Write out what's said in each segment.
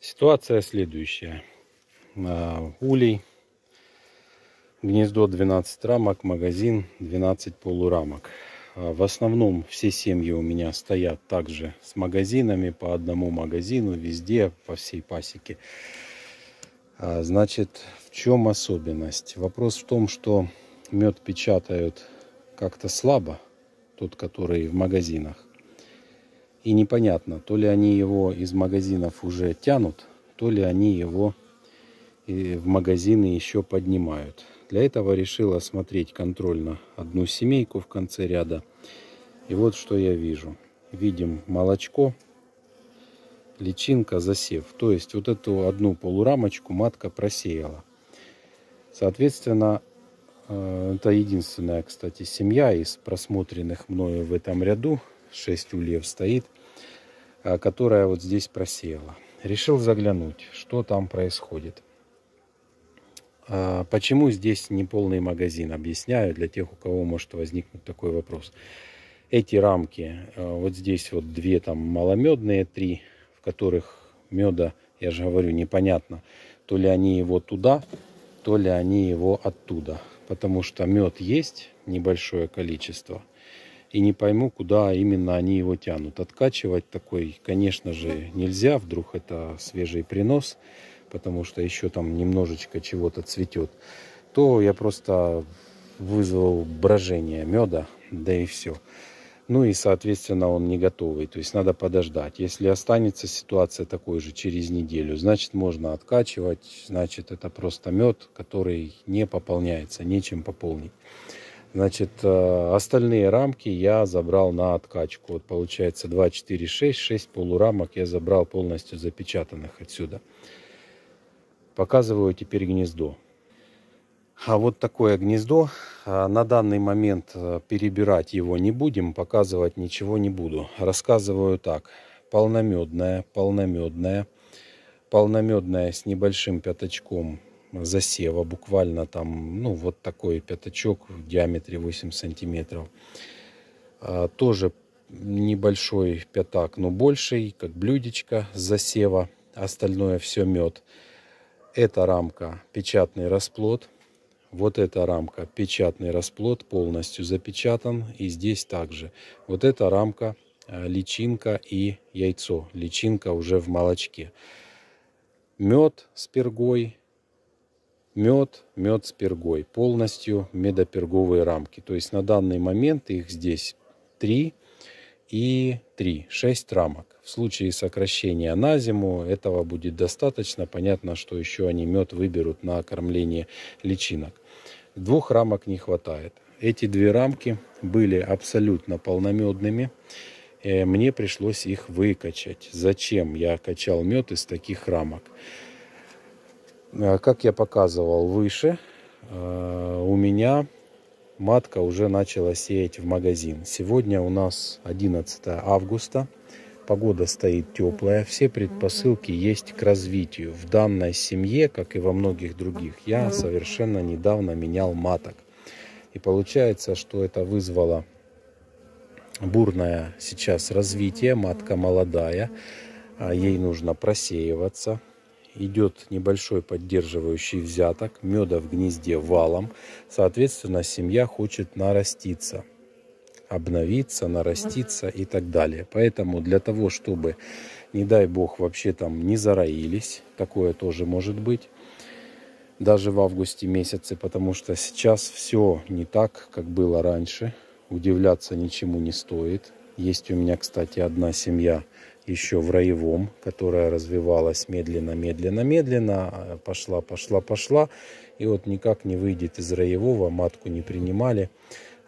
Ситуация следующая. Улей, гнездо 12 рамок, магазин 12 полурамок. В основном все семьи у меня стоят также с магазинами, по одному магазину, везде, по всей пасеке. Значит, в чем особенность? Вопрос в том, что мед печатают как-то слабо, тот, который в магазинах. И непонятно, то ли они его из магазинов уже тянут, то ли они его в магазины еще поднимают. Для этого решил осмотреть контрольно одну семейку в конце ряда. И вот что я вижу. Видим молочко, личинка, засев. То есть вот эту одну полурамочку матка просеяла. Соответственно, это единственная, кстати, семья из просмотренных мною в этом ряду. 6 ульев стоит, которая вот здесь просеяла. Решил заглянуть, что там происходит. Почему здесь не полный магазин? Объясняю для тех, у кого может возникнуть такой вопрос. Эти рамки, вот здесь вот две там маломедные, 3, в которых меда, я же говорю, непонятно, то ли они его туда, то ли они его оттуда. Потому что мед есть небольшое количество. И не пойму, куда именно они его тянут. Откачивать такой, конечно же, нельзя. Вдруг это свежий принос, потому что еще там немножечко чего-то цветет. То я просто вызвал брожение меда, да и все. Ну и, соответственно, он не готовый. То есть надо подождать. Если останется ситуация такой же через неделю, значит, можно откачивать. Значит, это просто мед, который не пополняется, нечем пополнить. Значит, остальные рамки я забрал на откачку. Вот получается 2, 4, 6 полурамок я забрал полностью запечатанных отсюда. Показываю теперь гнездо. А вот такое гнездо. На данный момент перебирать его не будем, показывать ничего не буду. Рассказываю так. Полномедная с небольшим пятачком засева, буквально там, ну, вот такой пятачок в диаметре 8 сантиметров. Тоже небольшой пятак, но больший, как блюдечко с засева. Остальное все мед. Эта рамка печатный расплод. Вот эта рамка печатный расплод, полностью запечатан. И здесь также. Вот эта рамка личинка и яйцо. Личинка уже в молочке. Мед с пергой. Мед с пергой. Полностью медоперговые рамки. То есть на данный момент их здесь 3 и 3. 6 рамок. В случае сокращения на зиму этого будет достаточно. Понятно, что еще они мед выберут на кормление личинок. 2 рамок не хватает. Эти 2 рамки были абсолютно полномедными. Мне пришлось их выкачать. Зачем я качал мед из таких рамок? Как я показывал выше, у меня матка уже начала сеять в магазин. Сегодня у нас 11 августа. Погода стоит теплая. Все предпосылки есть к развитию. В данной семье, как и во многих других, я совершенно недавно менял маток. И получается, что это вызвало бурное сейчас развитие. Матка молодая. Ей нужно просеиваться. Идет небольшой поддерживающий взяток, меда в гнезде валом. Соответственно, семья хочет нараститься, обновиться, нараститься и так далее. Поэтому для того, чтобы, не дай бог, вообще там не зароились, такое тоже может быть, даже в августе месяце, потому что сейчас все не так, как было раньше. Удивляться ничему не стоит. Есть у меня, кстати, одна семья еще в роевом, которая развивалась медленно, пошла. И вот никак не выйдет из роевого, матку не принимали,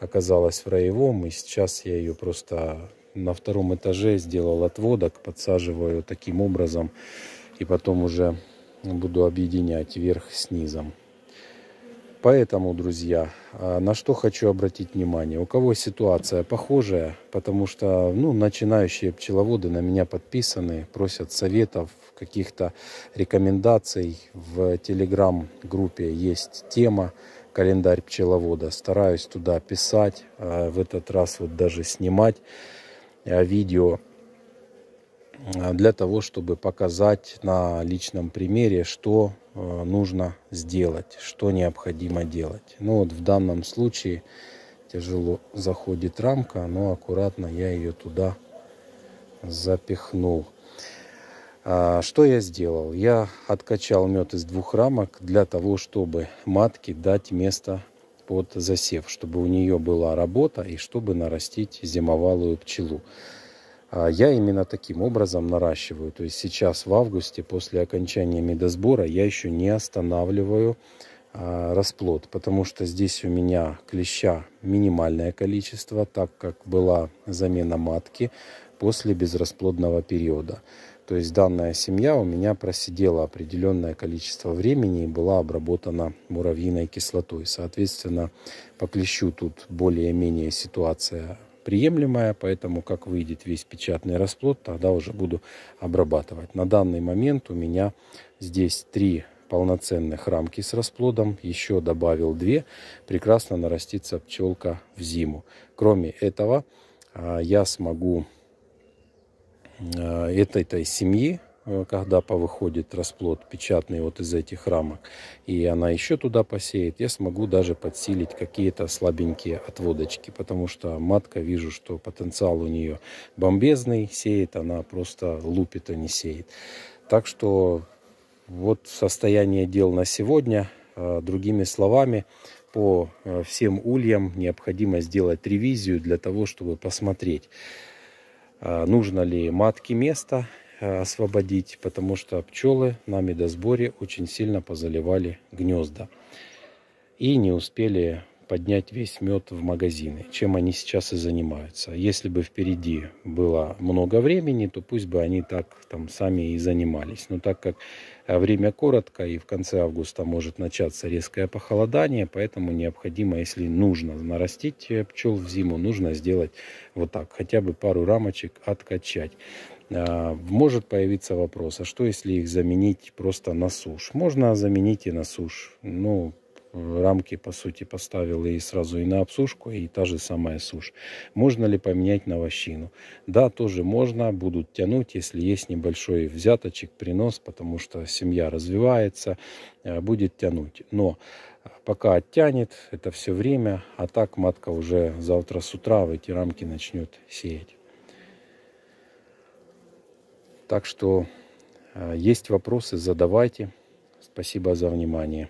оказалась в роевом. И сейчас я ее просто на 2-м этаже сделал отводок, подсаживаю таким образом. И потом уже буду объединять верх с низом. Поэтому, друзья, на что хочу обратить внимание. У кого ситуация похожая, потому что начинающие пчеловоды на меня подписаны, просят советов, каких-то рекомендаций. В телеграм-группе есть тема «Календарь пчеловода». Стараюсь туда писать, в этот раз вот даже снимать видео для того, чтобы показать на личном примере, что нужно сделать, что необходимо делать. Ну вот в данном случае тяжело заходит рамка, но аккуратно я ее туда запихнул. Что я сделал? Я откачал мед из 2 рамок для того, чтобы матке дать место под засев, чтобы у нее была работа и чтобы нарастить зимовалую пчелу. Я именно таким образом наращиваю. То есть сейчас в августе, после окончания медосбора, я еще не останавливаю расплод, потому что здесь у меня клеща минимальное количество, так как была замена матки после безрасплодного периода. То есть данная семья у меня просидела определенное количество времени и была обработана муравьиной кислотой. Соответственно, по клещу тут более-менее ситуация приемлемая, поэтому как выйдет весь печатный расплод, тогда уже буду обрабатывать. На данный момент у меня здесь 3 полноценных рамки с расплодом, еще добавил 2, прекрасно нарастится пчелка в зиму. Кроме этого, я смогу этой семьи, когда повыходит расплод печатный вот из этих рамок, и она еще туда посеет, я смогу даже подсилить какие-то слабенькие отводочки, потому что матка, вижу, что потенциал у нее бомбезный, сеет она просто лупит, а не сеет. Так что вот состояние дел на сегодня. Другими словами, по всем ульям необходимо сделать ревизию для того, чтобы посмотреть, нужно ли матке место освободить, потому что пчелы на медосборе очень сильно позаливали гнезда и не успели поднять весь мед в магазины, чем они сейчас и занимаются. Если бы впереди было много времени, то пусть бы они так там сами и занимались. Но так как время коротко и в конце августа может начаться резкое похолодание, поэтому необходимо, если нужно нарастить пчел в зиму, нужно сделать вот так, хотя бы пару рамочек откачать. Может появиться вопрос, а что если их заменить просто на сушь? Можно заменить и на сушь. Ну, рамки, по сути, поставил и сразу и на обсушку, и та же самая сушь. Можно ли поменять на вощину? Да, тоже можно. Будут тянуть, если есть небольшой взяточек, принос, потому что семья развивается, будет тянуть. Но пока оттянет, это все время, а так матка уже завтра с утра в эти рамки начнет сеять. Так что есть вопросы, задавайте. Спасибо за внимание.